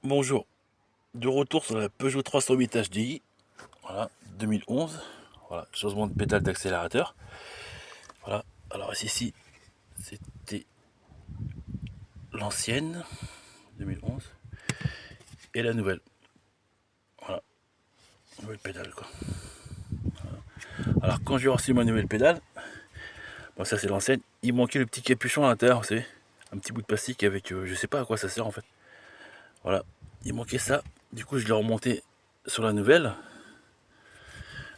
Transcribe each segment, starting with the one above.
Bonjour, de retour sur la Peugeot 308 HDI, voilà, 2011, voilà, changement de pédale d'accélérateur, voilà, alors ici, c'était l'ancienne, 2011, et la nouvelle, voilà, nouvelle pédale quoi. Voilà. Alors quand j'ai reçu ma nouvelle pédale, bon ça c'est l'ancienne, il manquait le petit capuchon à l'intérieur, vous savez, un petit bout de plastique avec, je sais pas à quoi ça sert en fait, voilà, il manquait ça, du coup je l'ai remonté sur la nouvelle.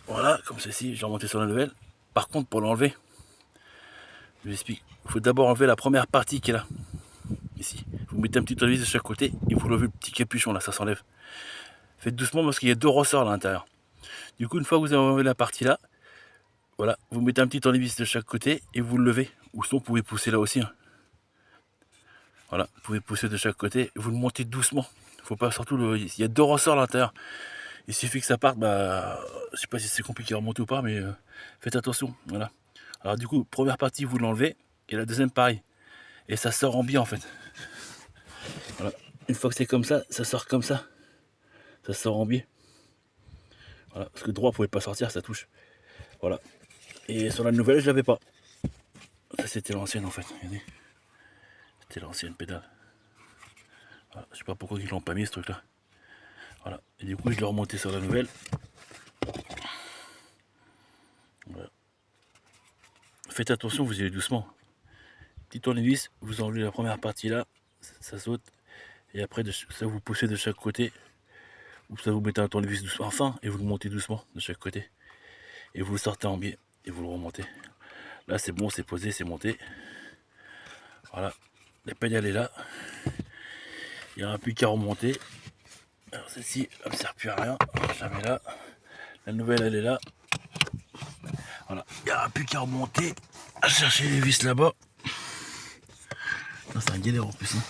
Voilà, comme ceci, j'ai remonté sur la nouvelle. Par contre, pour l'enlever, je vous explique. Il faut d'abord enlever la première partie qui est là. Ici. Vous mettez un petit tournevis de chaque côté et vous levez le petit capuchon là, ça s'enlève. Faites doucement parce qu'il y a deux ressorts à l'intérieur. Du coup, une fois que vous avez enlevé la partie là, voilà, vous mettez un petit tournevis de chaque côté et vous le levez. Ou sinon, vous pouvez pousser là aussi. Hein. Voilà, vous pouvez pousser de chaque côté et vous le montez doucement. Faut pas surtout il y a deux ressorts à l'intérieur. Il suffit que ça parte, je sais pas si c'est compliqué à remonter ou pas, mais faites attention. Voilà. Alors du coup, première partie, vous l'enlevez, et la deuxième, pareil. Et ça sort en biais en fait. Voilà. Une fois que c'est comme ça sort comme ça. Ça sort en biais. Voilà. Parce que droit, vous pouvez pas sortir, ça touche. Voilà. Et sur la nouvelle, je l'avais pas. Ça, c'était l'ancienne en fait. Regardez. C'était l'ancienne pédale. Voilà. Je sais pas pourquoi ils l'ont pas mis ce truc là. Voilà. Et du coup, je l'ai remonté sur la nouvelle. Voilà. Faites attention, vous y allez doucement. Petit tournevis, vous enlevez la première partie là, ça saute. Et après, ça vous poussez de chaque côté. Ou ça vous mettez un tournevis doucement, enfin, et vous le montez doucement de chaque côté. Et vous le sortez en biais et vous le remontez. Là, c'est bon, c'est posé, c'est monté. Voilà, la pédale est là. Il n'y aura plus qu'à remonter. Alors, celle-ci, elle ne sert plus à rien. Je la mets là. La nouvelle, elle est là. Voilà, il n'y aura plus qu'à remonter. À chercher les vis là-bas. C'est un galère en plus. Hein.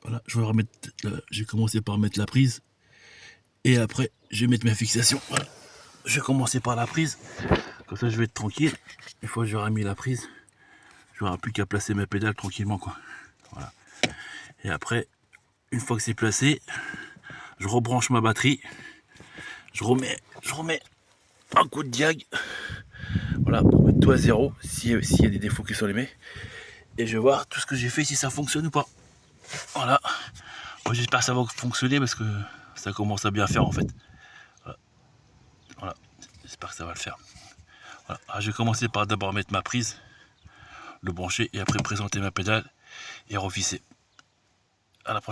Voilà, je vais remettre. J'ai commencé par mettre la prise. Et après, je vais mettre ma fixation. Voilà. Je vais commencer par la prise. Comme ça, je vais être tranquille. Une fois que j'aurai mis la prise, je n'aurai plus qu'à placer ma pédale tranquillement, quoi. Voilà. Et après, une fois que c'est placé, je rebranche ma batterie. Je remets un coup de diag. Voilà, pour mettre tout à zéro, s'il y a des défauts qui sont les mes. Et je vais voir tout ce que j'ai fait, si ça fonctionne ou pas. Voilà. Moi, j'espère que ça va fonctionner parce que ça commence à bien faire en fait. Voilà. J'espère que ça va le faire. Voilà. Alors, je vais commencer par d'abord mettre ma prise, le brancher et après présenter ma pédale et revisser. À la prochaine.